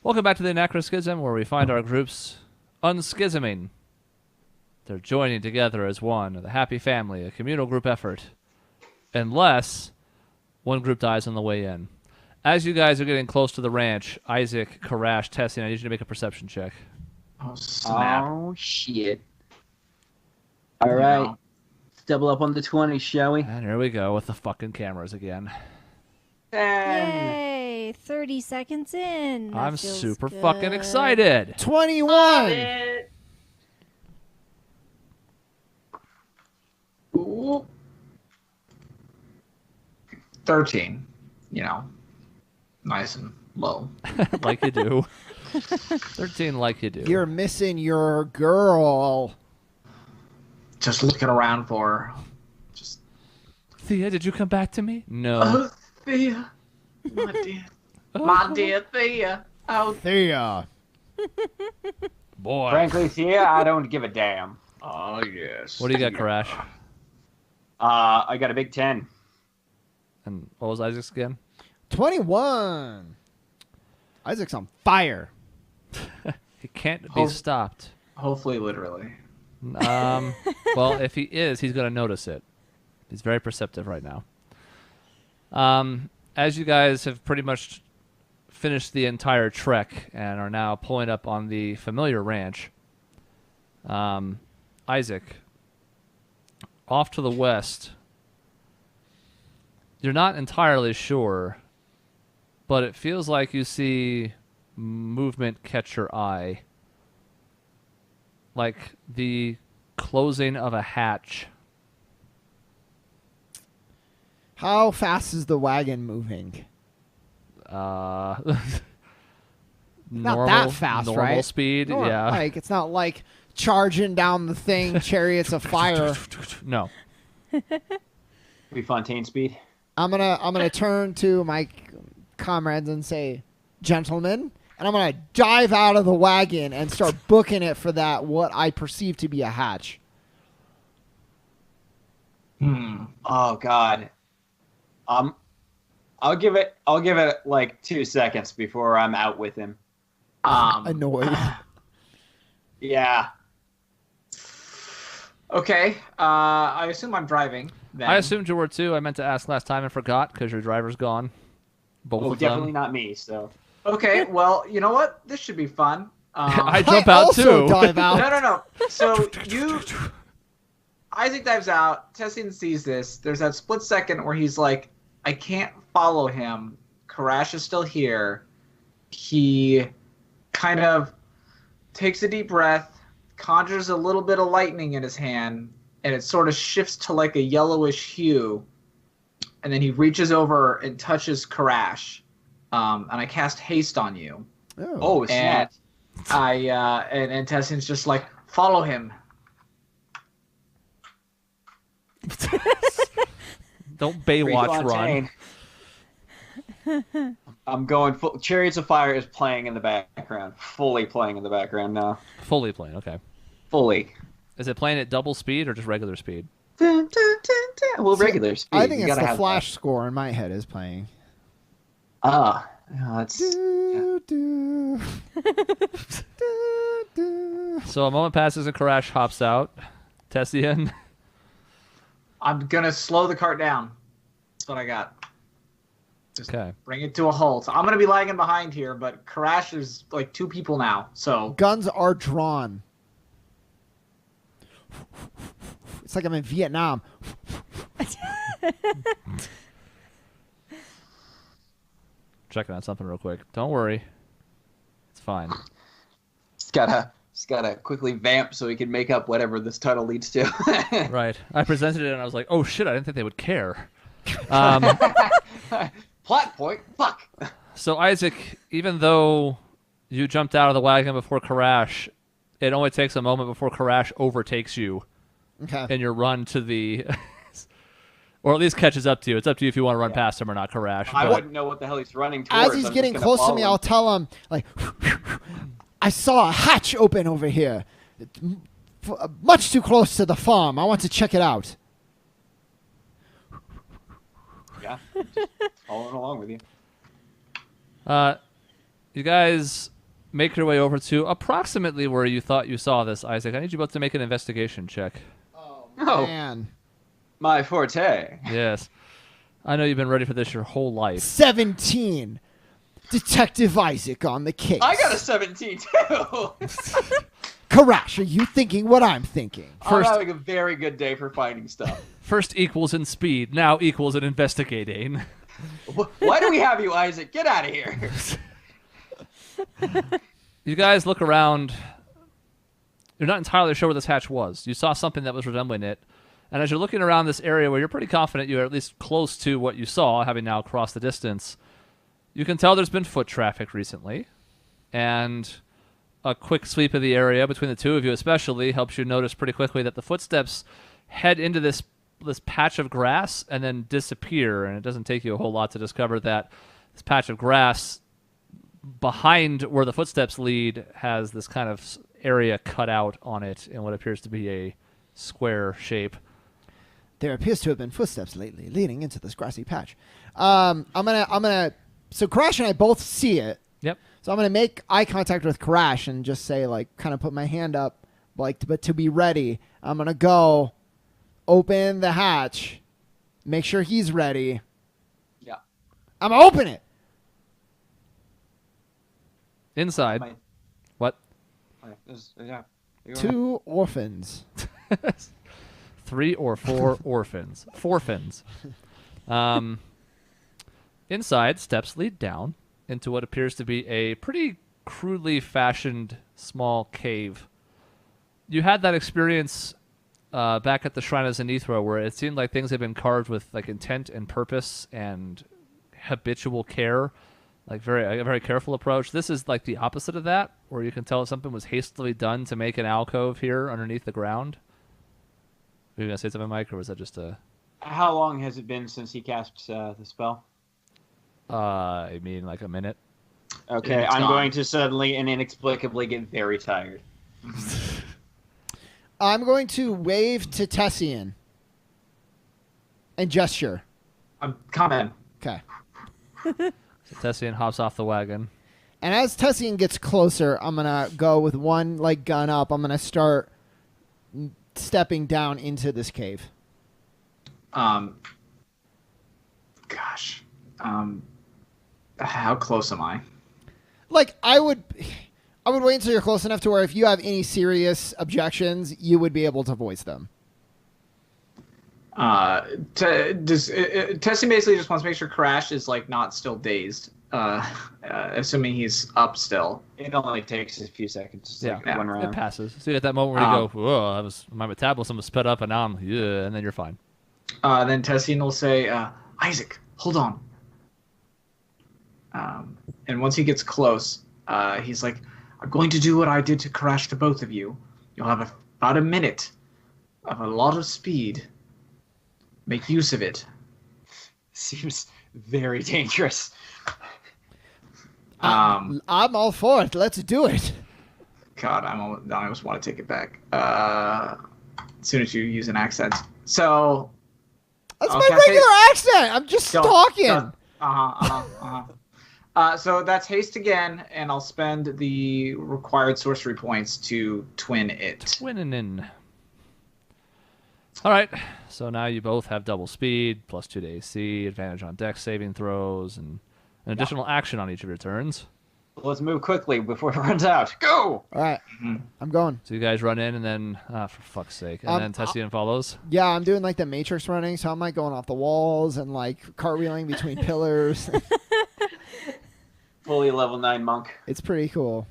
Welcome back to the Anachroschism, where we find our groups unschisming. They're joining together as one, the happy family, a communal group effort. Unless one group dies on the way in. As you guys are getting close to the ranch, Isaac, Karash, Tessie, I need you to make a perception check. Oh, snap. Oh, shit. All right. No. Let's double up on the 20, shall we? And here we go with the fucking cameras again. 10. Yay! 30 seconds in. That I'm feels super good. fucking excited. 21. Ooh. 13. You know, nice and low. Like you do. 13 like you do. You're missing your girl. Just looking around for her. Just, Thea, did you come back to me? No. oh, Thea. My dear. My dear Thea. Oh, Thea. Boy. Frankly, Thea, I don't give a damn. oh yes. What do you got, Karash? I got a big 10. And what was Isaac's again? 21. Isaac's on fire. He can't be Oh. stopped. Hopefully, literally. Well, if he is, he's going to notice it. He's very perceptive right now. As you guys have pretty much finished the entire trek and are now pulling up on the familiar ranch, Isaac, off to the west, you're not entirely sure, but it feels like you see movement catch your eye. Like the closing of a hatch. How fast is the wagon moving? Not Not that fast, normal right? speed, Nor- yeah. Like, it's not like charging down the thing, chariots of fire. No. We Fontaine speed. I'm gonna turn to my comrades and say, gentlemen, and I'm gonna dive out of the wagon and start booking it for that what I perceive to be a hatch. Oh, God. I'll give it like 2 seconds before I'm out with him. Annoyed. Yeah. Okay. I assume I'm driving. Then. I assumed you were too. I meant to ask last time and forgot because your driver's gone. Both Oh, of definitely them. not me, so. Okay. Well, you know what? This should be fun. I jump out also too. dive out. No. So Isaac dives out. Tessin sees this. There's that split second where he's like, I can't follow him. Karash is still here. He kind of takes a deep breath, conjures a little bit of lightning in his hand, and it sort of shifts to like a yellowish hue. And then he reaches over and touches Karash. And I cast haste on you. Oh, And snap. and Tessin's just like, follow him. Don't Baywatch run. Fontaine. I'm going full. Chariots of Fire is playing in the background. Fully playing in the background now. Fully playing, okay. Fully. Is it playing at double speed or just regular speed? Well, regular speed. I think You it's gotta the have flash score in my head is playing. that. That's. Do, do. Do, do. So a moment passes and Karash hops out. Tessian. I'm gonna slow the cart down. That's what I got. Just Okay. bring it to a halt. I'm gonna be lagging behind here, but Karash is like 2 people now. So Guns are drawn. It's like I'm in Vietnam. Checking on something real quick. Don't worry. It's fine. Just gotta quickly vamp so we can make up whatever this title leads to. Right. I presented it and I was like, oh shit, I didn't think they would care. Plot point. Fuck. So Isaac, even though you jumped out of the wagon before Karash, it only takes a moment before Karash overtakes you Okay. in your run to the... or at least catches up to you. It's up to you if you want to run past him or not, Karash. I but- wouldn't know what the hell he's running towards. As he's I'm getting just close gonna to me, follow I'll tell him, like, I saw a hatch open over here. It's much too close to the farm. I want to check it out. Yeah. Just following along with you. You guys make your way over to approximately where you thought you saw this, Isaac. I need you both to make an investigation check. Oh, Oh. man. My forte. Yes. I know you've been ready for this your whole life. 17. Detective Isaac on the case. I got a 17 too. Karash, are you thinking what I'm thinking? I'm having a very good day for finding stuff. First equals in speed, now equals in investigating. Why do we have you, Isaac? Get out of here. You guys look around. You're not entirely sure where this hatch was. You saw something that was resembling it. And as you're looking around this area where you're pretty confident you're at least close to what you saw, having now crossed the distance, you can tell there's been foot traffic recently. And a quick sweep of the area between the two of you especially helps you notice pretty quickly that the footsteps head into this patch of grass and then disappear. And it doesn't take you a whole lot to discover that this patch of grass behind where the footsteps lead has this kind of area cut out on it in what appears to be a square shape. There appears to have been footsteps lately leading into this grassy patch. So Karash and I both see it. Yep. So I'm gonna make eye contact with Karash and just say, like, kind of put my hand up, like, but to be ready. I'm gonna go open the hatch, make sure he's ready. Yeah. I'm gonna open it. Inside. What? Yeah. 2 orphans. 3 or 4 orphans. Forfins. Inside, steps lead down into what appears to be a pretty crudely fashioned small cave. You had that experience back at the Shrine of Zenithra where it seemed like things had been carved with like intent and purpose and habitual care, like a very careful approach. This is like the opposite of that, where you can tell something was hastily done to make an alcove here underneath the ground. Were you going to say something, Mike, or was that just a... How long has it been since he cast the spell? I mean, like a minute. Okay, It's I'm gone. going to suddenly and inexplicably get very tired. I'm going to wave to Tessian and gesture. I'm coming. Okay. So Tessian hops off the wagon. And as Tessian gets closer, I'm gonna go with one like gun up. I'm gonna start stepping down into this cave. Gosh. How close am I? Like I would wait until you're close enough to where if you have any serious objections, you would be able to voice them. Tessie basically just wants to make sure Karash is like not still dazed. Assuming he's up still. It only takes a few seconds. It's like Yeah. one It round. passes. So you get that moment where you go, whoa, my metabolism was sped up and now I'm, yeah, and then you're fine. Then Tessian will say, Isaac, hold on. And once he gets close, he's like, I'm going to do what I did to Karash to both of you. You'll have about a minute of a lot of speed. Make use of it. Seems very dangerous. I'm all for it. Let's do it. God, I almost want to take it back. As soon as you use an accent. So... That's Okay, my regular accent. I'm just talking. So that's haste again, and I'll spend the required sorcery points to twin it. Twinning. All right, so now you both have double speed, plus 2 to AC, advantage on dex saving throws, and an additional action on each of your turns. Let's move quickly before it runs out. Go! All right. I'm going. So you guys run in, and then, for fuck's sake, and then Tessian follows. Yeah, I'm doing like the Matrix running, so I'm like going off the walls and like cartwheeling between pillars. Fully level 9 monk. It's pretty cool.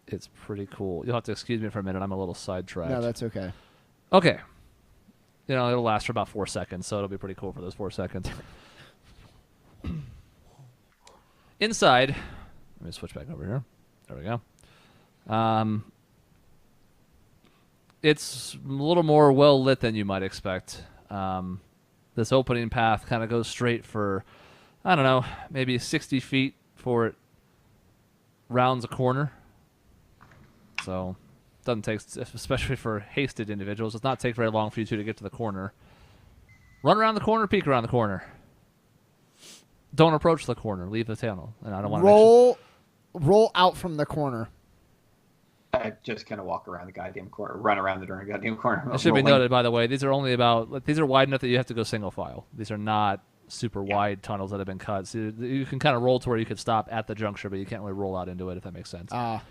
It's pretty cool. You'll have to excuse me for a minute. I'm a little sidetracked. No, that's okay. Okay. You know, it'll last for about 4 seconds, so it'll be pretty cool for those 4 seconds. Inside, let me switch back over here. There we go. It's a little more well lit than you might expect. This opening path kind of goes straight for, I don't know, maybe 60 feet before it rounds a corner. So doesn't take, especially for hasted individuals, does not take very long for you two to get to the corner. Run around the corner, peek around the corner. Don't approach the corner. Leave the tunnel. And I don't want to Roll roll out from the corner. I just kind of walk around the goddamn corner, run around the goddamn corner. It should be rolling. noted, by the way, these are only these are wide enough that you have to go single file. These are not super wide tunnels that have been cut. So you can kind of roll to where you could stop at the juncture, but you can't really roll out into it, if that makes sense. But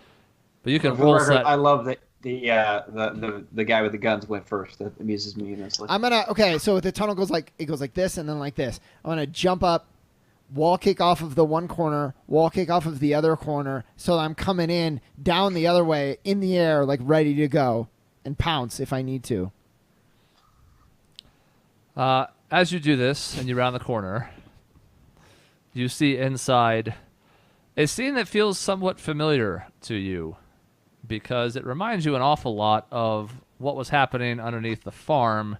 you can For the roll record, set. I love that the guy with the guns went first. That amuses me immensely. Okay, so the tunnel goes like this and then like this. I'm gonna jump up, wall kick off of the one corner, wall kick off of the other corner, so I'm coming in down the other way in the air, like ready to go and pounce if I need to. As you do this and you round the corner, you see inside a scene that feels somewhat familiar to you because it reminds you an awful lot of what was happening underneath the farm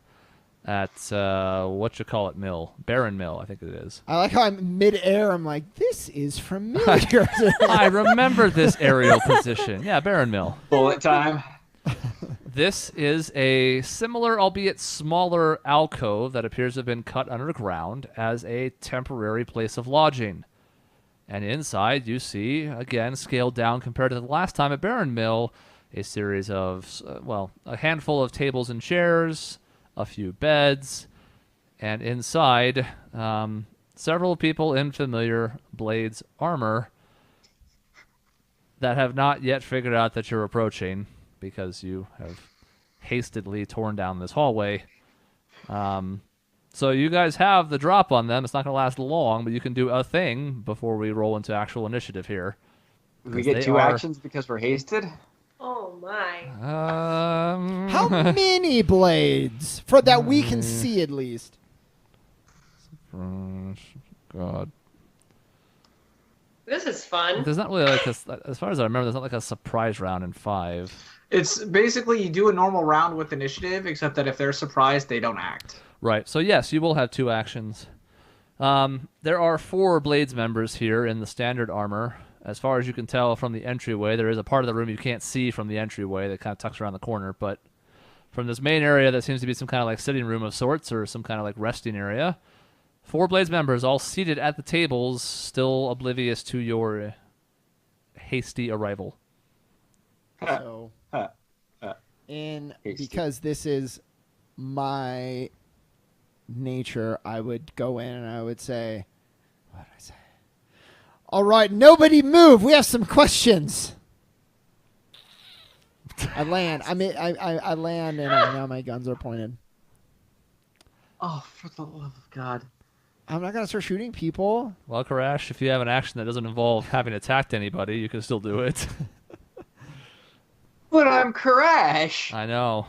at mill, Barron Mill, I think it is. I like how I'm mid-air. I'm like, this is familiar. I remember this aerial position. Yeah, Barron Mill. Bullet time. This is a similar, albeit smaller, alcove that appears to have been cut underground as a temporary place of lodging. And inside, you see, again, scaled down compared to the last time at Barron Mill, a series of, a handful of tables and chairs, a few beds, and inside, several people in familiar Blades armor that have not yet figured out that you're approaching, because you have hastily torn down this hallway. So you guys have the drop on them. It's not going to last long, but you can do a thing before we roll into actual initiative here. We get two actions because we're hasted? Oh my. How many blades? For that we can see at least. God. This is fun. There's not really like as far as I remember, there's not like a surprise round in 5. It's basically you do a normal round with initiative, except that if they're surprised, they don't act. Right. So yes, you will have 2 actions. There are 4 Blades members here in the standard armor. As far as you can tell from the entryway, there is a part of the room you can't see from the entryway that kind of tucks around the corner. But from this main area, that seems to be some kind of like sitting room of sorts or some kind of like resting area. 4 Blades members all seated at the tables, still oblivious to your hasty arrival. So, because this is my nature, I would go in and I would say, what did I say? All right, nobody move. We have some questions. I land. I land, and now my guns are pointed. Oh, for the love of God. I'm not going to start shooting people. Well, Karash, if you have an action that doesn't involve having attacked anybody, you can still do it. But I'm Karash. I know.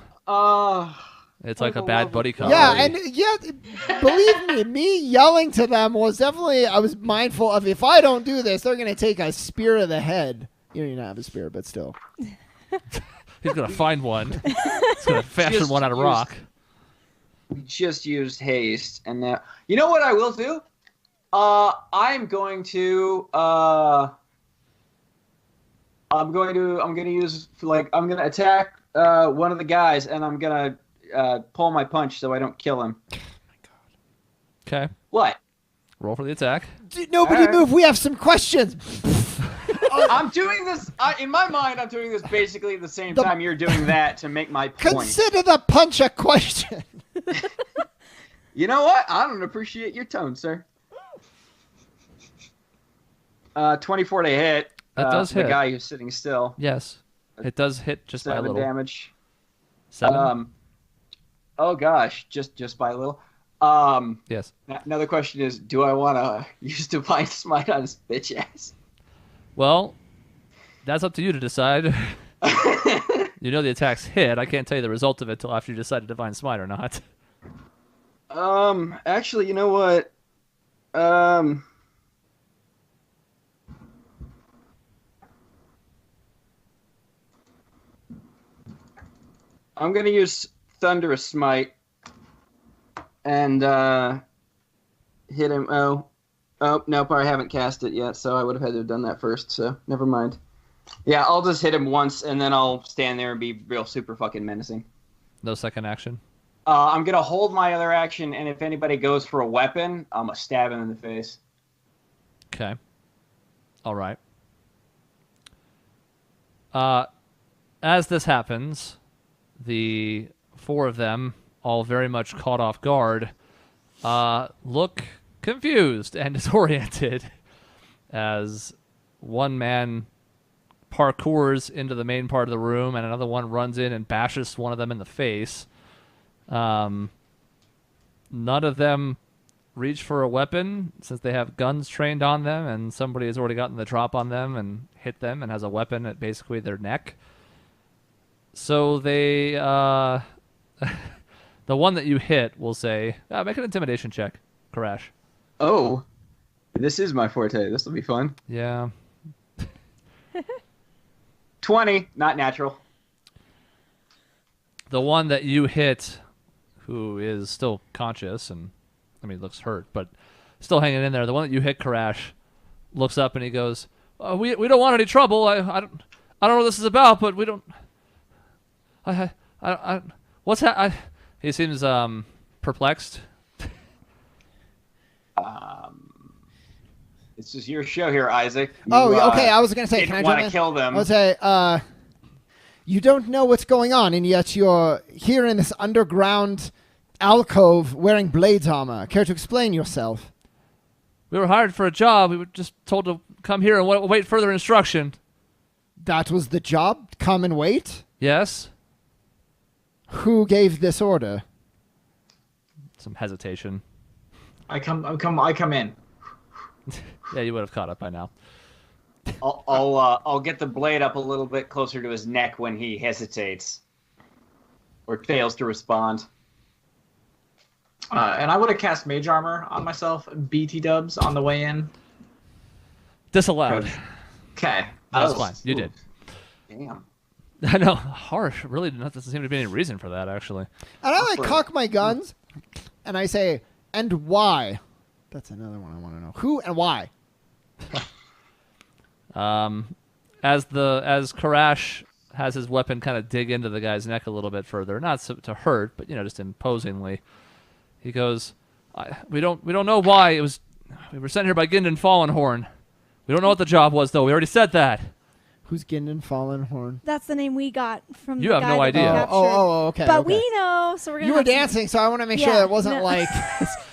It's For like a the bad love of buddy God. comedy. Believe me yelling to them was definitely, I was mindful of, if I don't do this, they're going to take a spear to the head. You don't even have a spear, but still. He's going to find one. He's going to fashion one out of rock. We just used haste, and now you know what I will do. I'm going to attack one of the guys, and I'm gonna pull my punch so I don't kill him. Oh my God. Okay. What? Roll for the attack. Nobody move. We have some questions. I'm doing this in my mind. I'm doing this basically at the same time you're doing that to make my point. Consider the punch a question. You know what? I don't appreciate your tone, sir. 24 to hit. That does hit. The guy who's sitting still. Yes. It does hit just by a 7 little. damage. 7? Oh gosh, just by a little. Yes. Another question is, do I want to use Divine Smite on his bitch ass? Well, that's up to you to decide. You know the attack's hit. I can't tell you the result of it until after you decide to Divine Smite or not. Actually, you know what? I'm gonna use Thunderous Smite and hit him. Oh, nope, I haven't cast it yet, so I would have had to have done that first. So never mind. Yeah, I'll just hit him once, and then I'll stand there and be real super fucking menacing. No second action? I'm gonna hold my other action, and if anybody goes for a weapon, I'm gonna stab him in the face. Okay. All right. As this happens, the four of them, all very much caught off guard, look confused and disoriented as one man parkours into the main part of the room and another one runs in and bashes one of them in the face. None of them reach for a weapon since they have guns trained on them, and somebody has already gotten the drop on them and hit them and has a weapon at basically their neck. So they, the one that you hit will say, make an intimidation check, Karash. Oh, this is my forte. This will be fun. Yeah. 20, not natural. The one that you hit, who is still conscious and, I mean, looks hurt, but still hanging in there. The one that you hit, Karash, looks up and he goes, "We don't want any trouble. I don't know what this is about, but we don't. What's that? He seems perplexed. This is your show here, Isaac. Okay. I was gonna say, can I didn't want jump to in? kill them. I would say, you don't know what's going on, and yet you're here in this underground alcove wearing blades armor. Care to explain yourself? We were hired for a job. We were just told to come here and wait further instruction." That was the job? Come and wait? Yes. Who gave this order? Some hesitation. I come in. Yeah, you would have caught up by now. I'll get the blade up a little bit closer to his neck when he hesitates or fails to respond. And I would have cast Mage Armor on myself, BT dubs on the way in. Disallowed. Okay. That's fine. You did. Damn. I know. Harsh. Really, doesn't seem to be any reason for that, actually. And I cock my guns, and I say, "And why?" That's another one I want to know. Who and why? As Karash has his weapon kind of dig into the guy's neck a little bit further, not to hurt, but just imposingly, he goes, "We don't know why it was. We were sent here by Gindin Fallenhorn. We don't know what the job was, though. We already said that." Who's Gindin Fallenhorn? That's the name we got from You the have guy no that we idea. captured. Okay. But okay. we know, so we're gonna. You were have to- dancing, so I want to make sure Yeah, that wasn't no. like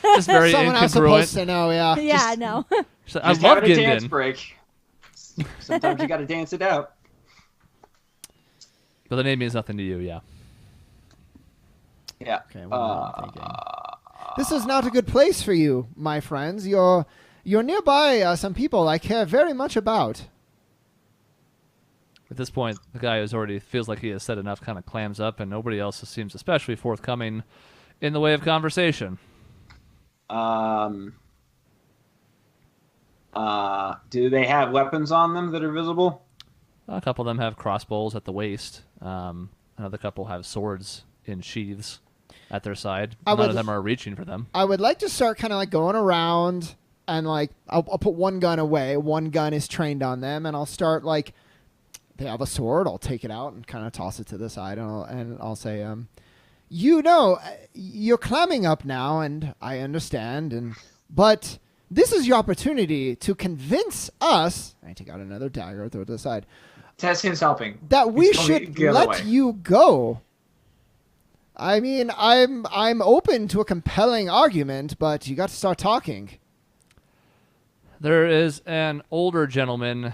Just very someone else incongruent. supposed to know. Yeah. Yeah, no. She's like, I Just love having a dance Gindin. break. Sometimes you got to dance it out. But the name means nothing to you, yeah. Yeah. Okay. What am I thinking? This is not a good place for you, my friends. You're nearby some people I care very much about. At this point, the guy who's already feels like he has said enough kind of clams up, and nobody else seems especially forthcoming in the way of conversation. Do they have weapons on them that are visible? A couple of them have crossbows at the waist. Another couple have swords in sheaths at their side. None of them are reaching for them. I would like to start kind of like going around and like I'll put one gun away. One gun is trained on them, and I'll start like they have a sword. I'll take it out and kind of toss it to the side, and I'll say, you're climbing up now, and I understand, but this is your opportunity to convince us. I take out another dagger, throw it to the side. Tessian's helping. That we He's telling me should to get let away. you go. I mean, I'm open to a compelling argument, but you got to start talking. There is an older gentleman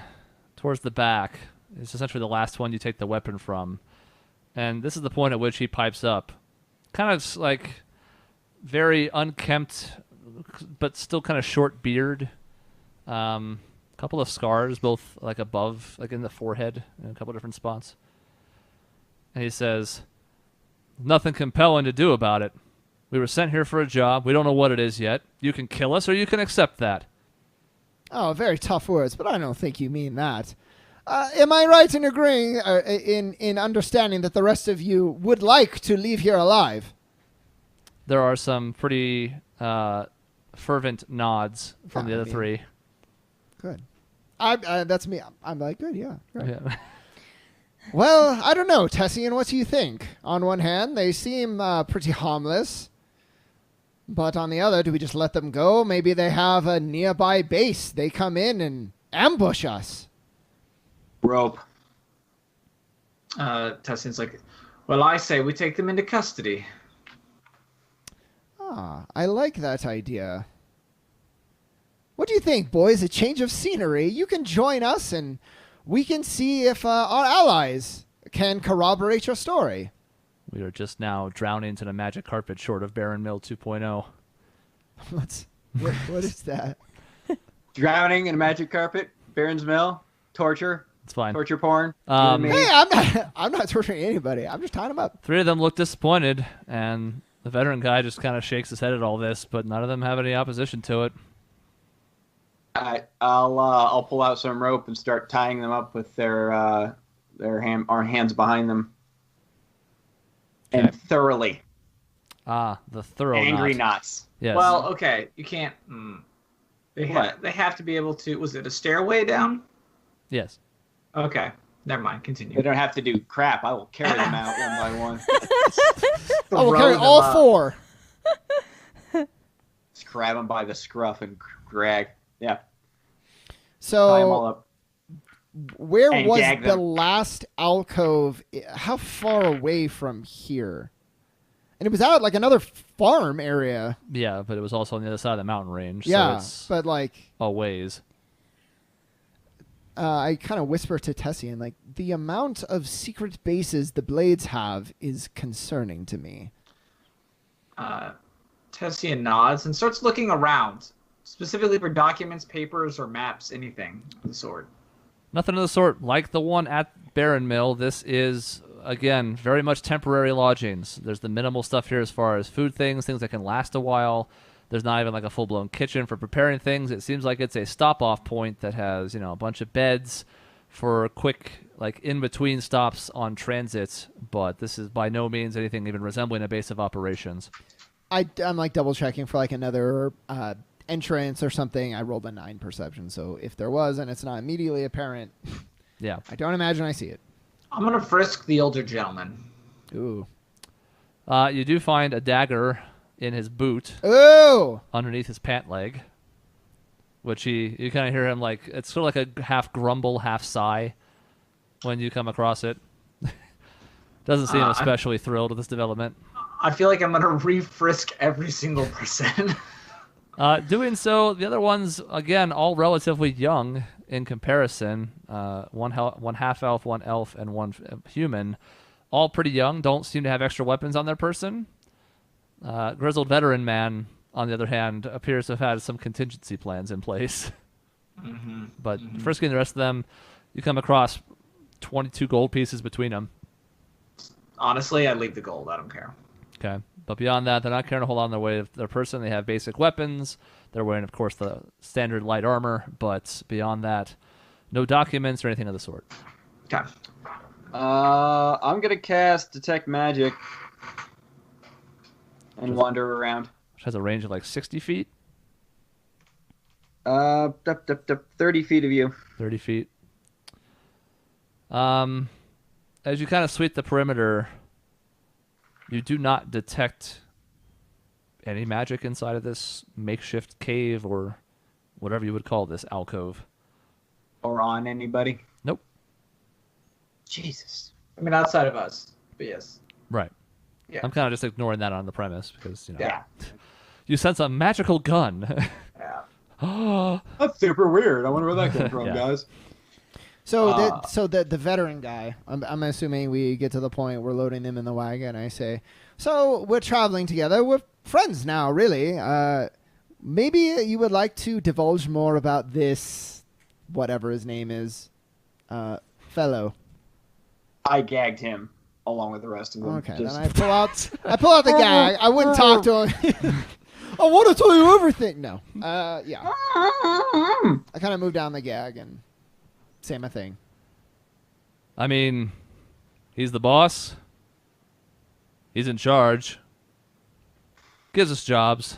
towards the back. It's essentially the last one you take the weapon from. And this is the point at which he pipes up. Kind of like very unkempt, but still kind of short beard. Couple of scars, both like above, like in the forehead, in a couple different spots. And he says, "Nothing compelling to do about it. We were sent here for a job. We don't know what it is yet. You can kill us or you can accept that." Oh, very tough words, but I don't think you mean that. Am I right in agreeing, in understanding that the rest of you would like to leave here alive? There are some pretty fervent nods from the other three. Good. That's me. I'm like, good, yeah. Right. Yeah. Well, I don't know, Tessian, what do you think? On one hand, they seem pretty harmless. But on the other, do we just let them go? Maybe they have a nearby base. They come in and ambush us. Rope. Tessian's like, well, I say we take them into custody. Ah, I like that idea. What do you think, boys? A change of scenery. You can join us, and we can see if our allies can corroborate your story. We are just now drowning into the magic carpet short of Baron Mill 2.0. What is that? Drowning in a magic carpet, Baron's Mill, torture, It's fine. torture porn. Um, Hey, I'm not torturing anybody. I'm just tying them up. 3 of them look disappointed, and the veteran guy just kind of shakes his head at all this, but none of them have any opposition to it. I'll pull out some rope and start tying them up with our hands behind them, and thoroughly The thorough angry knot. knots. Yes. Well, okay, you can't. They have to be able to. Was it a stairway down? Yes. Okay, never mind. They Continue. don't have to do crap. I will carry them out one by one. I will Throw carry them all up. 4. Just grab them by the scruff and drag. Yeah, tie them all So, up. where and was gag the them. last alcove? How far away from here? And it was out like another farm area. Yeah, but it was also on the other side of the mountain range, Yeah, so it's but like a ways. I kind of whisper to Tessian, like, the amount of secret bases the Blades have is concerning to me. Tessian nods and starts looking around, specifically for documents, papers, or maps, anything of the sort. Nothing of the sort. Like the one at Baron Mill, this is, again, very much temporary lodgings. There's the minimal stuff here as far as food things that can last a while. There's not even like a full-blown kitchen for preparing things. It seems like it's a stop-off point that has, a bunch of beds for quick, like, in-between stops on transit. But this is by no means anything even resembling a base of operations. I'm like double checking for like another entrance or something. I rolled a 9 perception, so if there was and it's not immediately apparent, Yeah. I don't imagine I see it. I'm gonna frisk the older gentleman. Ooh. You do find a dagger in his boot Ooh! underneath his pant leg, which you kind of hear him like, it's sort of like a half grumble, half sigh when you come across it. Doesn't seem especially thrilled with this development. I feel like I'm gonna re-frisk every single person. Doing so, the other ones, again, all relatively young in comparison. One half elf, one elf, and one human. All pretty young, don't seem to have extra weapons on their person. Grizzled veteran man, on the other hand, appears to have had some contingency plans in place. But frisking the rest of them, you come across 22 gold pieces between them. Honestly, I'd leave the gold. I don't care. Okay. But beyond that, they're not carrying a whole lot in their way of their person. They have basic weapons. They're wearing, of course, the standard light armor. But beyond that, no documents or anything of the sort. Okay. I'm gonna cast Detect Magic and wander around. Which has a range of like 60 feet, 30 feet of you. 30 feet. As you kind of sweep the perimeter, you do not detect any magic inside of this makeshift cave or whatever you would call this alcove. Or on anybody. Nope. Jesus. I mean, outside of us, but yes. Right. Yeah. I'm kind of just ignoring that on the premise because, Yeah. you sense a magical gun. Yeah. Oh, That's super weird. I wonder where that came from, Yeah. guys. So, the veteran guy, I'm assuming we get to the point we're loading them in the wagon. I say, so we're traveling together. We're friends now, really. Maybe you would like to divulge more about this, whatever his name is, fellow. I gagged him along with the rest of them. Okay, Just- then I pull out the gag. I wouldn't talk to him. I want to tell you everything. No. Yeah. I kind of move down the gag and say my thing. I mean, he's the boss. He's in charge. Gives us jobs.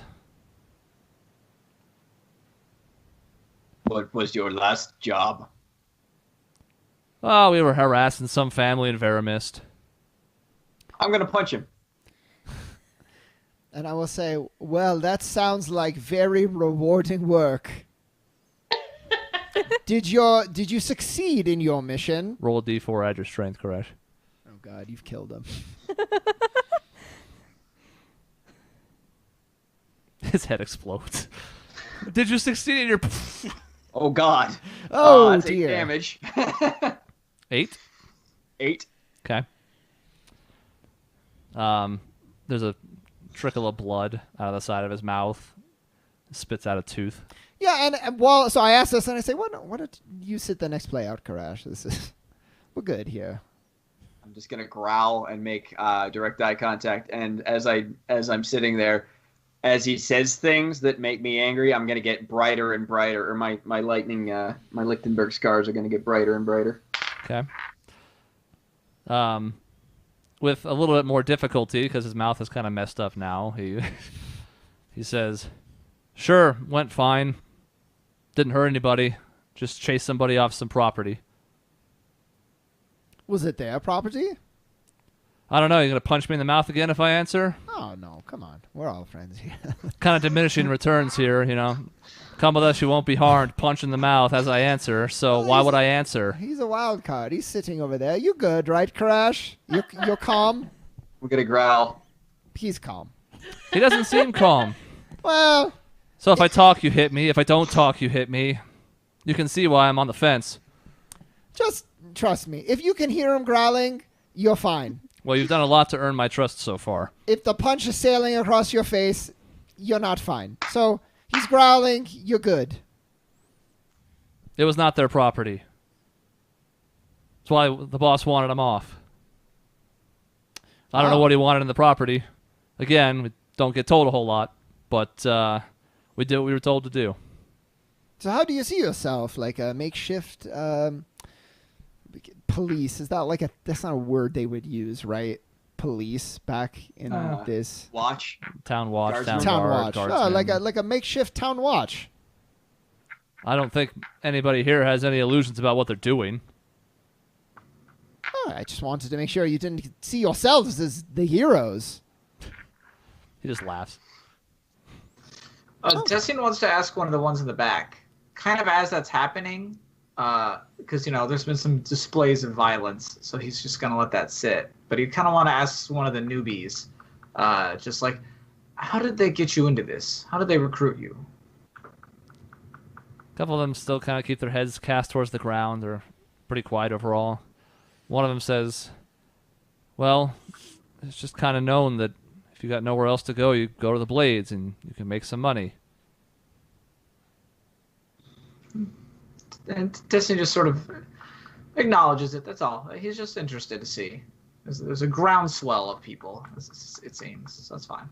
What was your last job? Oh, we were harassing some family in Veramist. I'm gonna punch him. And I will say, well, that sounds like very rewarding work. Did you succeed in your mission? Roll a d4, add your strength, correct? God, you've killed him. His head explodes. Did you succeed in your... Oh God. Oh, that's 8 dear. damage. 8? 8. Okay. There's a trickle of blood out of the side of his mouth. Spits out a tooth. Yeah, and well, so I asked this, and I say, "What? Did you sit the next play out, Karash? This is we're good here." I'm just gonna growl and make direct eye contact, and as I'm sitting there, as he says things that make me angry, I'm gonna get brighter and brighter, or my lightning, my Lichtenberg scars are gonna get brighter and brighter. Okay. With a little bit more difficulty, because his mouth is kind of messed up now, he says, "Sure, went fine. Didn't hurt anybody. Just chased somebody off some property." Was it their property? I don't know. You gonna punch me in the mouth again if I answer? Oh no, come on, we're all friends here. Kind of diminishing returns here, you know. Come with us, you won't be harmed. Punch in the mouth as I answer. So why would I answer? He's a wild card. He's sitting over there. You good, right, Karash? You're calm. We're gonna growl. He's calm. He doesn't seem calm. Well, So if I talk, you hit me. If I don't talk, you hit me. You can see why I'm on the fence. just trust me. If you can hear him growling, you're fine. Well, you've done a lot to earn my trust so far. If the punch is sailing across your face, you're not fine. So he's growling. You're good. It was not their property. That's why the boss wanted him off. I don't know what he wanted in the property. Again, we don't get told a whole lot, but we did what we were told to do. So how do you see yourself? Like a makeshift police? Is that like a? That's not a word they would use, right? Police back in this Watch. Town watch, Guardsman. town guard, watch. Oh, guardsman. like a makeshift town watch. I don't think anybody here has any illusions about what they're doing. Oh, I just wanted to make sure you didn't see yourselves as the heroes. He just laughs. Tessian wants to ask one of the ones in the back, kind of as that's happening, because, you know, there's been some displays of violence, so he's just going to let that sit. But he'd kind of want to ask one of the newbies, just like, how did they get you into this? How did they recruit you? A couple of them still kind of keep their heads cast towards the ground. They're pretty quiet overall. One of them says, well, it's just kind of known that if you got nowhere else to go, you go to the Blades and you can make some money. And Tessian just sort of acknowledges it, that's all. He's just interested to see. There's a groundswell of people, it seems, so that's fine.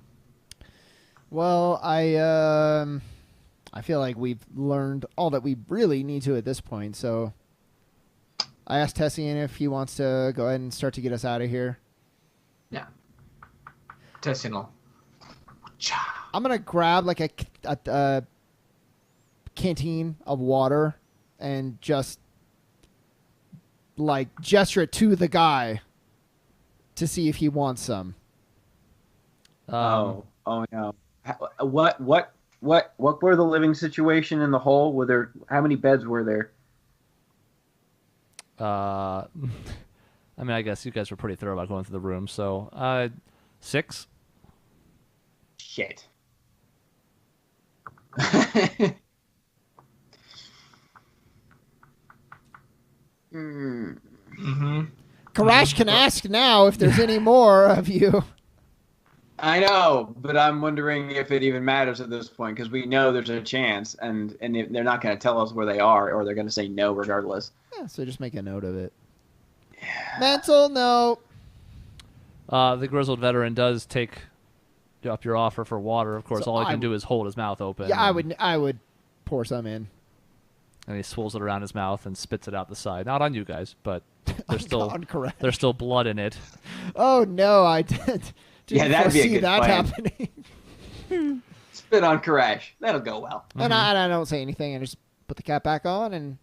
Well, I feel like we've learned all that we really need to at this point, so I asked Tessian if he wants to go ahead and start to get us out of here. Yeah. Tessian will. I'm going to grab like a canteen of water and just like gesture it to the guy to see if he wants some. Oh no. What were the living situation in the hole? Were there, how many beds were there? I mean, I guess you guys were pretty thorough about going through the room, so 6. Shit. Mm-hmm. Karash can ask now if there's any more of you. I know, but I'm wondering if it even matters at this point, because we know there's a chance, and they're not going to tell us where they are, or they're going to say no regardless. Yeah, so just make a note of it. Yeah. Mental note. The grizzled veteran does take up your offer for water. Of course, So all he can do is hold his mouth open. Yeah, I would pour some in. And he swirls it around his mouth and spits it out the side. Not on you guys, but there's still Karash. there's still blood in it. Oh no, I didn't that'd be a foresee good that plan. happening. Spit on Crash. That'll go well. And I don't say anything. I just put the cap back on and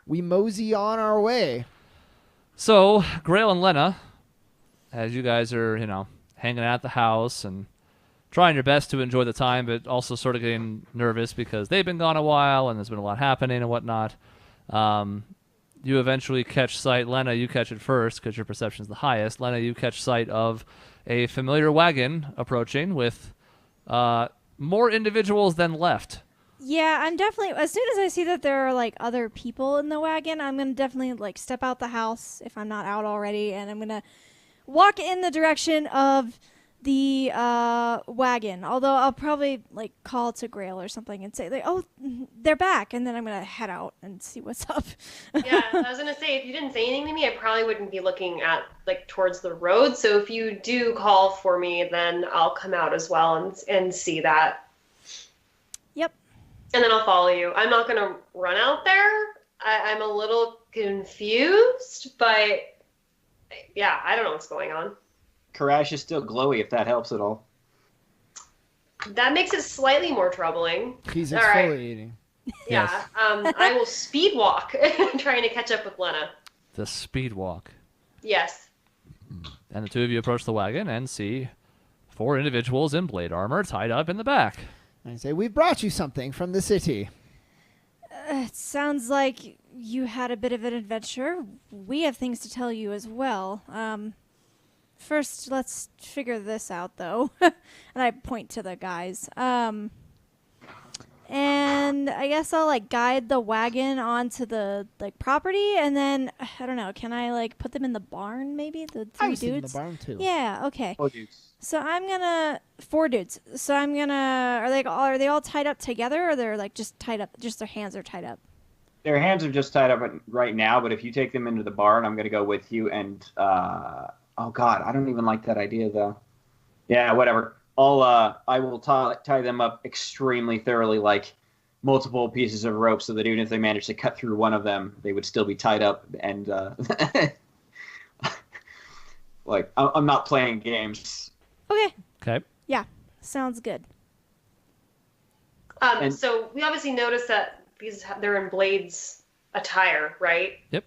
we mosey on our way. So, Grail and Lena, as you guys are, hanging out at the house and trying your best to enjoy the time, but also sort of getting nervous because they've been gone a while and there's been a lot happening and whatnot. you eventually catch sight. Lena, you catch it first because your perception's the highest. Lena, you catch sight of a familiar wagon approaching with more individuals than left. Yeah, I'm definitely, as soon as I see that there are like other people in the wagon, I'm going to definitely like step out the house if I'm not out already, and I'm going to walk in the direction of the wagon. Although I'll probably like call to Grail or something and say like, "Oh, they're back," and then I'm going to head out and see what's up. Yeah, I was gonna say, if you didn't say anything to me, I probably wouldn't be looking at like towards the road. So if you do call for me, then I'll come out as well and see that. Yep. And then I'll follow you. I'm not gonna run out there. I'm a little confused, but yeah, I don't know what's going on. Karash is still glowy, if that helps at all. That makes it slightly more troubling. He's All right. exfoliating. Yeah. I will speed walk, trying to catch up with Lena. The speed walk. Yes. And the two of you approach the wagon and see 4 individuals in blade armor tied up in the back. I say, "We've brought you something from the city." It sounds like you had a bit of an adventure. We have things to tell you as well. First, let's figure this out, though. And I point to the guys. And I guess I'll like guide the wagon onto the like property, and then I don't know. Can I like put them in the barn? Maybe the 3 I was in the dudes. barn too. Yeah. Okay. Oh, dudes. So I'm gonna 4 dudes. So I'm gonna are they all tied up together, or they're like just tied up? Just their hands are tied up. Their hands are just tied up right now, but if you take them into the barn, I'm going to go with you. And, oh, God, I don't even like that idea, though. Yeah, whatever. I will tie them up extremely thoroughly, like multiple pieces of rope, so that even if they managed to cut through one of them, they would still be tied up. And, like, I'm not playing games. Okay. Okay. Yeah. Sounds good. So we obviously noticed that they're in Blade's attire, right? Yep.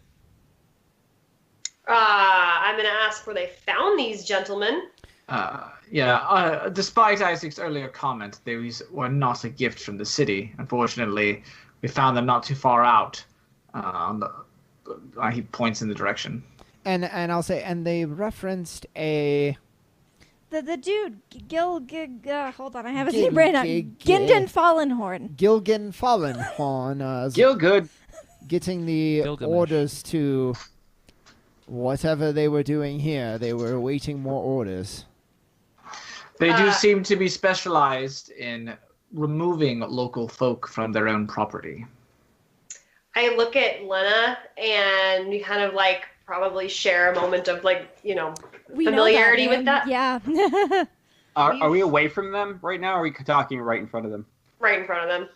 I'm going to ask where they found these gentlemen. Despite Isaac's earlier comment, these were not a gift from the city. Unfortunately, we found them not too far out. He points in the direction. And I'll say, and they referenced a The dude hold on, I have his Gil- name right now. Gil- Gindon Fallenhorn. Gilgan Fallenhorn. Gilgood. Getting the Gilgamesh. orders to whatever they were doing here. They were awaiting more orders. They do seem to be specialized in removing local folk from their own property. I look at Lena, and we kind of like probably share a moment of like, We know familiarity that, with man. that. Yeah. Are we away from them right now, or are we talking right in front of them? Right in front of them.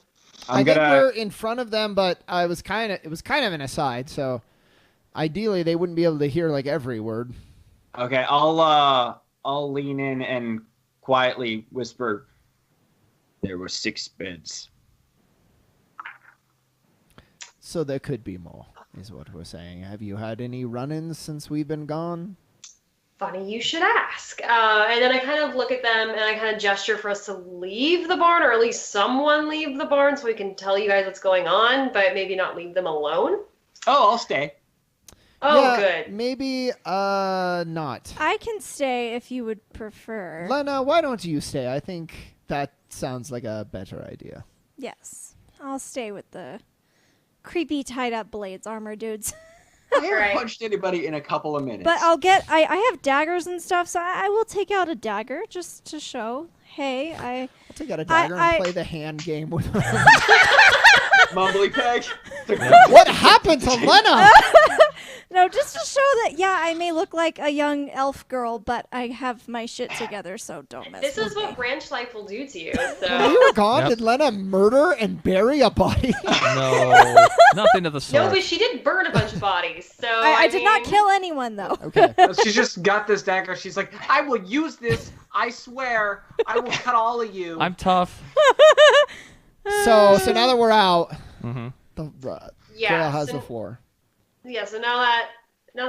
I think we're in front of them, but it was kind of an aside, so ideally they wouldn't be able to hear like every word. Okay, I'll lean in and quietly whisper, "There were 6 beds." So there could be more, is what we're saying. Have you had any run-ins since we've been gone? Funny you should ask. And then I kind of look at them and I kind of gesture for us to leave the barn, or at least someone leave the barn so we can tell you guys what's going on, but maybe not leave them alone. Oh, I'll stay. Oh, Yeah, good. Maybe not. I can stay if you would prefer. Lena, why don't you stay? I think that sounds like a better idea. Yes. I'll stay with the creepy tied up blades armor dudes. I haven't Right. punched anybody in a couple of minutes. But I have daggers and stuff, so I will take out a dagger just to show, hey, I'll take out a dagger I- and play the hand game with her. Mumbly peg. What happened to Lena? no, just to show that, yeah, I may look like a young elf girl, but I have my shit together, so don't mess This with is me. what branch life will do to you. When So we were gone, Yep. did Lena murder and bury a body? No, nothing of the no, sort. but she did burn a bunch of bodies. So I did not mean, kill anyone, though. Okay. She just got this dagger. She's like, I will use this. I swear. I will cut all of you. I'm tough. So now that we're out, Mm-hmm. the Yeah. Grail has so, the floor. Yeah. So now that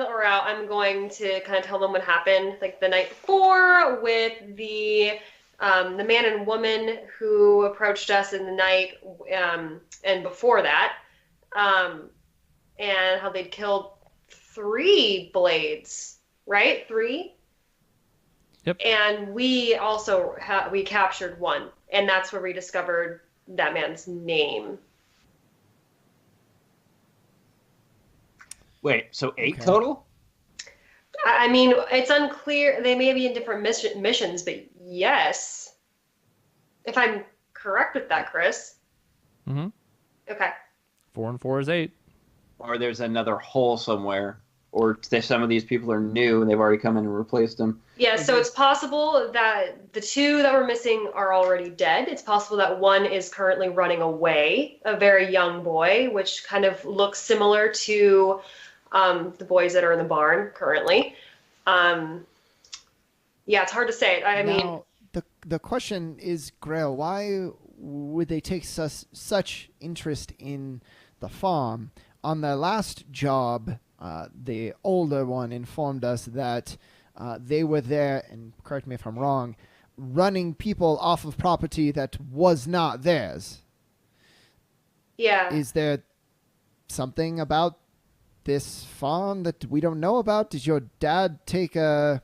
we're out, I'm going to kind of tell them what happened, like the night before with the man and woman who approached us in the night, and before that, and how they'd killed 3 blades, right? 3? Yep. And we also we captured 1, and that's where we discovered that man's name. Wait, so 8 Okay. total? I mean, it's unclear. They may be in different missions, but yes. If I'm correct with that, Chris. Mm-hmm. Okay. 4 and 4 is 8. Or there's another hole somewhere? Or some of these people are new and they've already come in and replaced them? Yeah, so it's possible that the 2 that were missing are already dead. It's possible that 1 is currently running away, a very young boy, which kind of looks similar to the boys that are in the barn currently. Yeah, it's hard to say. I mean, Now, the question is, Grail, why would they take such interest in the farm? On their last job, the older one informed us that they were there, and correct me if I'm wrong, running people off of property that was not theirs. yeah. Is there something about this farm that we don't know about? Did your dad take a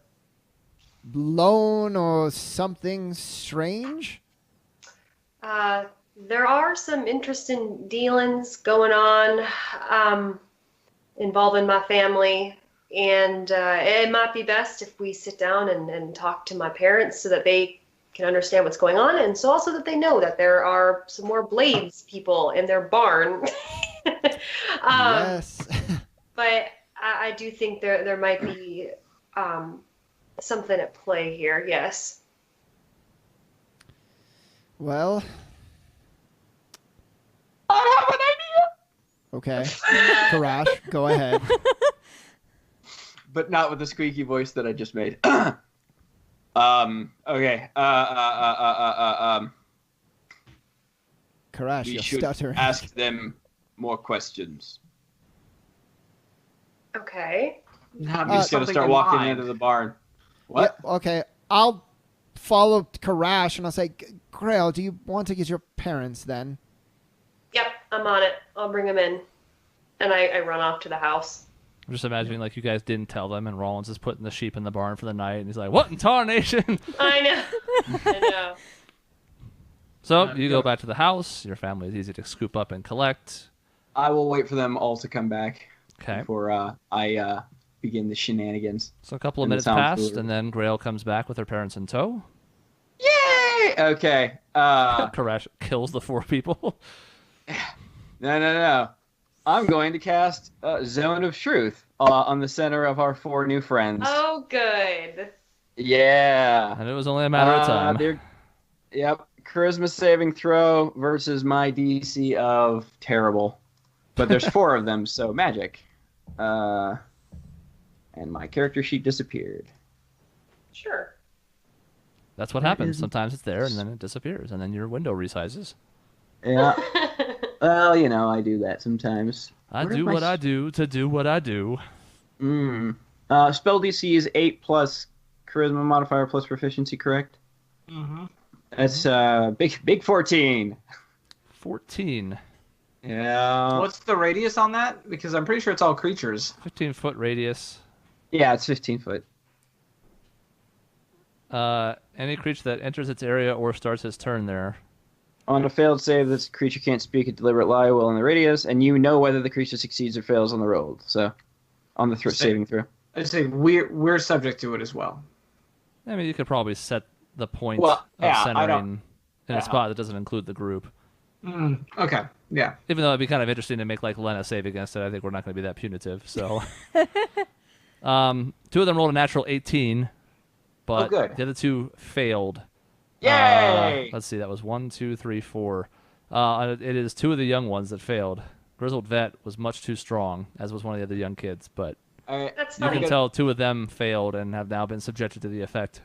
loan or something strange? There are some interesting dealings going on involving my family, and it might be best if we sit down and talk to my parents so that they can understand what's going on, and so also that they know that there are some more blades people in their barn. Yes. But I do think there might be something at play here, yes. Well, I have an idea! okay. Karash, go ahead. But not with the squeaky voice that I just made. Okay. Karash, We you're should stuttering. ask them more questions. Okay. Have I'm just gonna something start in walking mind. into the barn. What? Yeah, okay, I'll follow Karash and I'll say, Grail, do you want to get your parents then? Yep, I'm on it. I'll bring them in. And I run off to the house. I'm just imagining like you guys didn't tell them, and Rollins is putting the sheep in the barn for the night, and he's like, "What in tarnation?" I know. I know. So you go back to the house. Your family is easy to scoop up and collect. I will wait for them all to come back Okay. before I begin the shenanigans. So a couple of And the minutes sound passed, cooler. and then Grail comes back with her parents in tow. Yay! Okay. Karash kills the 4 people. No. I'm going to cast Zone of Truth on the center of our 4 new friends. Oh, good. Yeah. And it was only a matter of time. Yep. Charisma saving throw versus my DC of terrible. But there's 4 of them, so magic. And my character sheet disappeared. Sure. That's what happens. Sometimes it's there, and then it disappears, and then your window resizes. Yeah. Well, I do that sometimes. I Where do am I what I s- do to do what I do. Spell DC is 8 plus charisma modifier plus proficiency, correct? Mm-hmm. That's big 14. 14. Yeah. What's the radius on that? Because I'm pretty sure it's all creatures. 15-foot radius. Yeah, it's 15 foot. Any creature that enters its area or starts its turn there. On a failed save, this creature can't speak a deliberate lie while in the radius, and you know whether the creature succeeds or fails on the roll. So, on the saving throw. I'd say we're subject to it as well. I mean, you could probably set the point Well, of yeah, I centering don't- in a spot that doesn't include the group. Okay. Yeah. Even though it'd be kind of interesting to make like Lena save against it, I think we're not going to be that punitive. So, 2 of them rolled a natural 18, but good. the other 2 failed. Yay! Let's see, that was 1, 2, 3, 4. It is 2 of the young ones that failed. Grizzled Vet was much too strong, as was one of the other young kids, but All right. That's you funny. can tell 2 of them failed and have now been subjected to the effect.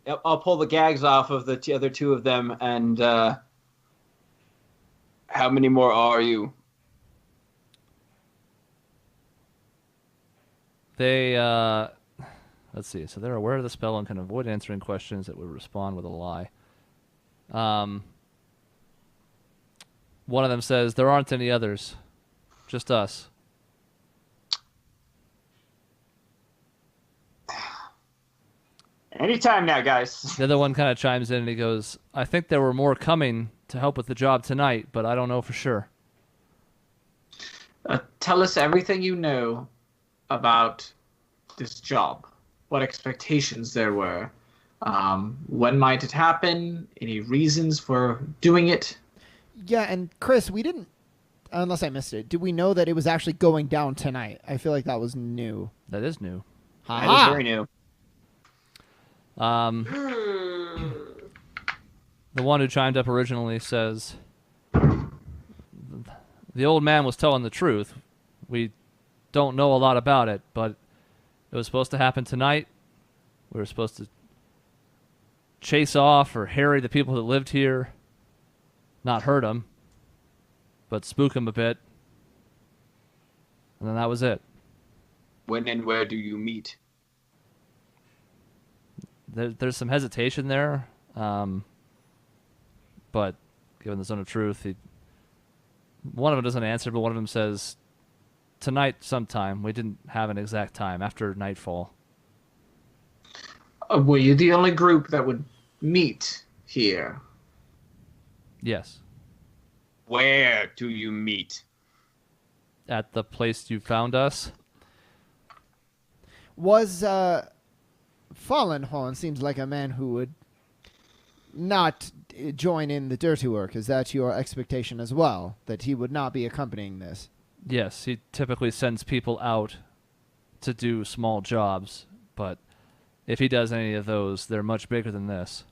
Yep, I'll pull the gags off of the other 2 of them, and how many more are you? They, let's see, so they're aware of the spell and can avoid answering questions that would respond with a lie. One of them says, there aren't any others, just us. Anytime now, guys. The other one kind of chimes in and he goes, I think there were more coming to help with the job tonight, but I don't know for sure. Tell us everything you know about this job. What expectations there were. When might it happen? Any reasons for doing it? Yeah, and Chris, we didn't, unless I missed it, did we know that it was actually going down tonight? I feel like that was new. That is new. That is very new. The one who chimed up originally says, the old man was telling the truth. We don't know a lot about it, but it was supposed to happen tonight. We were supposed to chase off or harry the people that lived here. Not hurt them, but spook them a bit. And then that was it. When and where do you meet? There's some hesitation there, but given the zone of truth, one of them doesn't answer, but one of them says, tonight sometime. We didn't have an exact time, after nightfall. Were you the only group that would meet here? Yes. Where do you meet? At the place you found us. Was Fallenhorn seems like a man who would not join in the dirty work. Is that your expectation as well? That he would not be accompanying this? Yes, he typically sends people out to do small jobs, but if he does any of those, they're much bigger than this.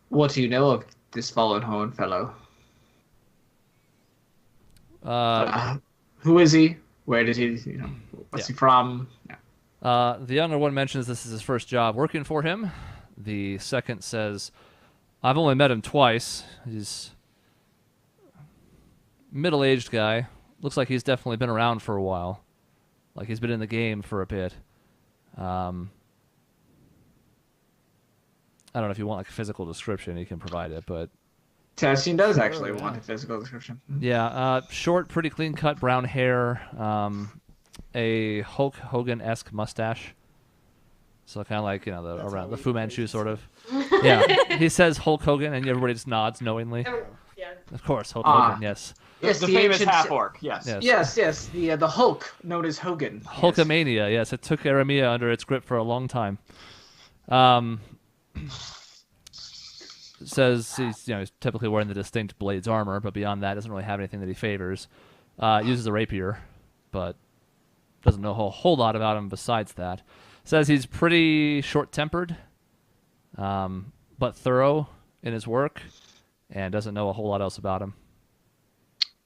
What do you know of this Fallenhorn fellow? Who is he? Where did he, what's he from? Yeah. The younger one mentions this is his first job working for him. The second says, I've only met him twice. He's a middle-aged guy. Looks like he's definitely been around for a while. Like he's been in the game for a bit. I don't know if you want like a physical description, he can provide it, but Tessine does actually want a physical description. yeah, short, pretty clean-cut brown hair, a Hulk Hogan-esque mustache. So kind of like, around the Fu Manchu sort of. Yeah, he says Hulk Hogan, and everybody just nods knowingly. Yeah. Of course, Hulk Hogan, yes. Yes, the famous ancient- half-orc, yes. Yes, the Hulk, known as Hogan. Hulkamania, yes. It took Aramea under its grip for a long time. Says he's typically wearing the distinct Blades armor, but beyond that, doesn't really have anything that he favors. Uses a rapier, but doesn't know a whole lot about him besides that. Says he's pretty short-tempered, but thorough in his work, and doesn't know a whole lot else about him.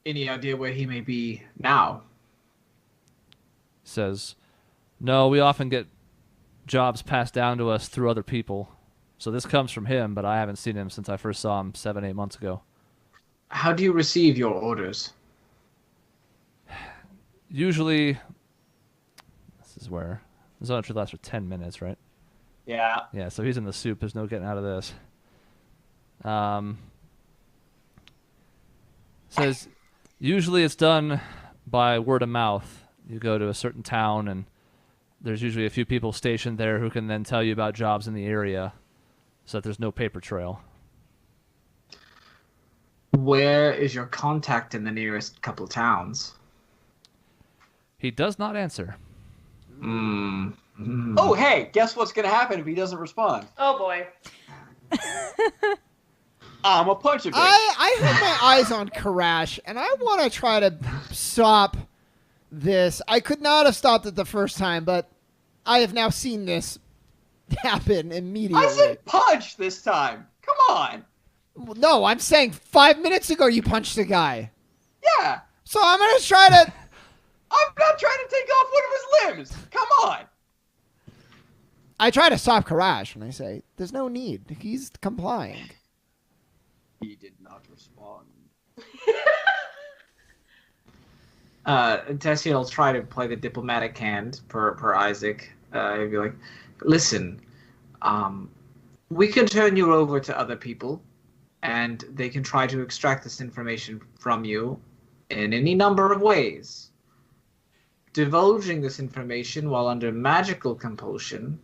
Any idea where he may be now? Says, no, we often get jobs passed down to us through other people. So this comes from him, but I haven't seen him since I first saw him 7-8 months ago. How do you receive your orders? Usually, this is where the zone of truth lasts for 10 minutes, right? Yeah. Yeah, so he's in the soup. There's no getting out of this. Says, usually it's done by word of mouth. You go to a certain town, and there's usually a few people stationed there who can then tell you about jobs in the area, so that there's no paper trail. Where is your contact in the nearest couple towns? He does not answer. Oh, hey, guess what's going to happen if he doesn't respond? Oh boy. I'm a punch him. I have my eyes on Karash, and I want to try to stop this. I could not have stopped it the first time, but I have now seen this happen immediately. I said punch this time. Come on. No, I'm saying 5 minutes ago you punched a guy. Yeah. So I'm going to try to... I'm not trying to take off one of his limbs. Come on. I try to stop Karash, and I say, there's no need. He's complying. He did not respond. Tessine will try to play the diplomatic hand per Isaac. He'll be like, listen, we can turn you over to other people, and they can try to extract this information from you in any number of ways. divulging this information while under magical compulsion.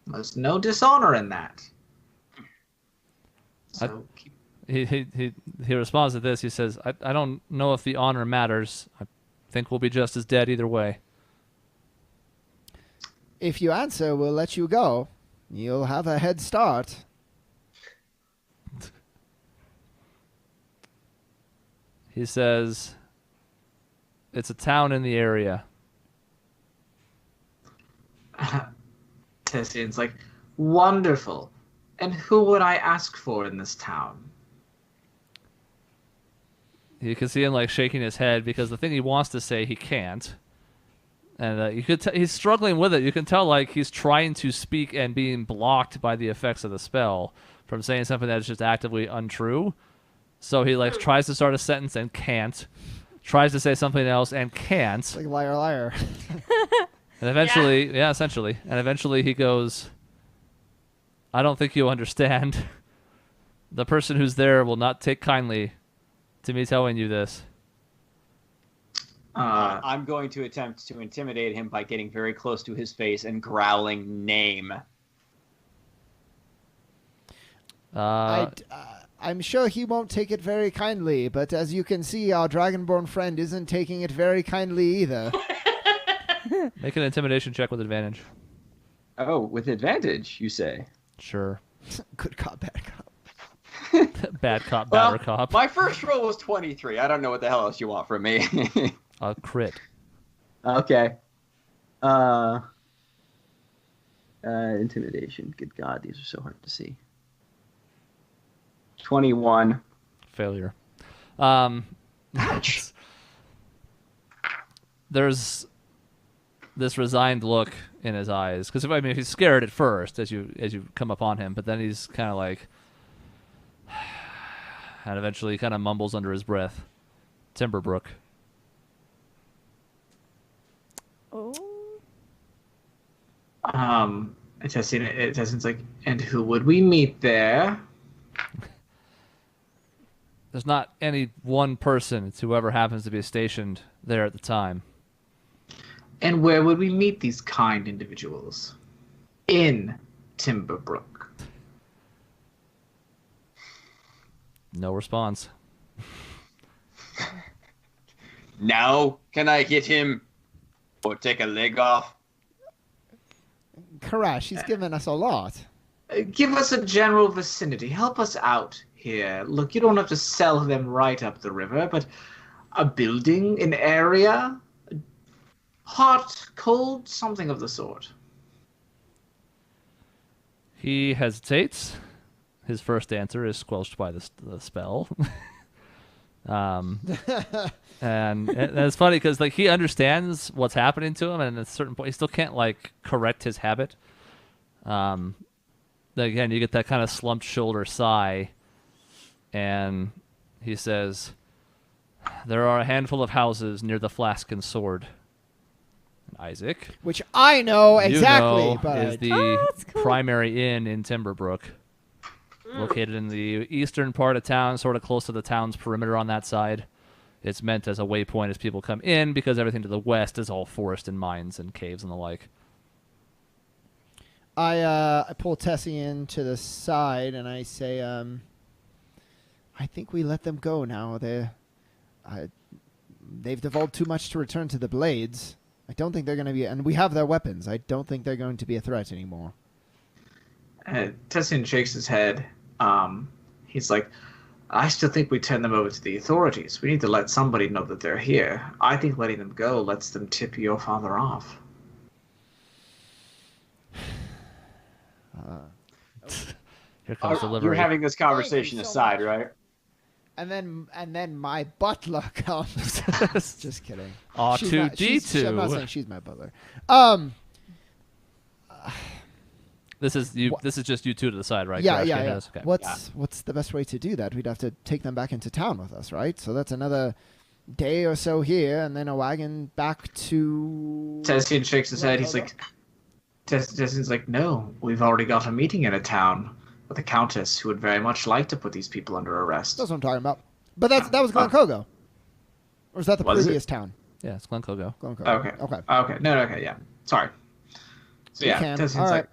There's no dishonor in that. So He responds to this. He says, I don't know if the honor matters. I think we'll be just as dead either way. If you answer, we'll let you go. You'll have a head start. He says, it's a town in the area. Tessian's like, wonderful. And who would I ask for in this town? You can see him like shaking his head because the thing he wants to say he can't, and you could he's struggling with it. You can tell like he's trying to speak and being blocked by the effects of the spell from saying something that is just actively untrue. So he like tries to start a sentence and can't, tries to say something else and can't, It's like liar, liar. and eventually, yeah, essentially, and eventually he goes, "I don't think you understand. The person who's there will not take kindly to me telling you this." I'm going to attempt to intimidate him by getting very close to his face and growling name. I'm sure he won't take it very kindly, but as you can see, our Dragonborn friend isn't taking it very kindly either. Make an intimidation check with advantage. Oh, with advantage, you say? Sure. Good cop, bad cop. Bad cop, Well, badder cop. my first roll was 23. I don't know what the hell else you want from me. A crit. Okay. Intimidation. Good God, these are so hard to see. 21. Failure. There's this resigned look in his eyes because I mean he's scared at first as you come upon him, but then he's kind of like, and eventually kind of mumbles under his breath, "Timberbrook." Oh. Tessian's like, and who would we meet there? There's not any one person. It's whoever happens to be stationed there at the time. And where would we meet these kind individuals? In Timberbrook. No response. Now, can I hit him or take a leg off? Karash, he's given us a lot. Give us a general vicinity. Help us out here. Look, you don't have to sell them right up the river, but a building, an area, hot, cold, something of the sort. He hesitates. His first answer is squelched by the spell. And it's funny because like he understands what's happening to him, and at a certain point he still can't like correct his habit. Again, you get that kind of slumped shoulder sigh, and he says, "There are a handful of houses near the Flask and Sword." And Isaac, Which I know exactly, you know, but is the that's cool. primary inn in Timberbrook, located in the eastern part of town, sort of close to the town's perimeter on that side. It's meant as a waypoint as people come in because everything to the west is all forest and mines and caves and the like. I pull Tessian to the side and I say, I think we let them go now. They've divulged too much to return to the Blades. I don't think they're going to be, and we have their weapons. I don't think they're going to be a threat anymore. Tessian shakes his head. He's like, I still think we turn them over to the authorities. We need to let somebody know that they're here. I think letting them go lets them tip your father off. Here comes You're delivery. having this conversation Thank you so aside, much. right? And then my butler comes. Just kidding. R2D2. I'm not saying she's my butler. This is you. This is just you two to the side, right? Yeah, Crash? yeah. Yes, okay. What's the best way to do that? We'd have to take them back into town with us, right? So that's another day or so here, and then a wagon back to. Tessian shakes his head. He's like, Tessian's like, no, we've already got a meeting in a town with a countess who would very much like to put these people under arrest. That's what I'm talking about. But that was Glen Kogo. Or is that the Was it? previous town? Yeah, it's Glencoe go. Glencoe. Okay. Okay. Okay. No. Okay. Yeah. Sorry. So You yeah, can. Tessian's All like,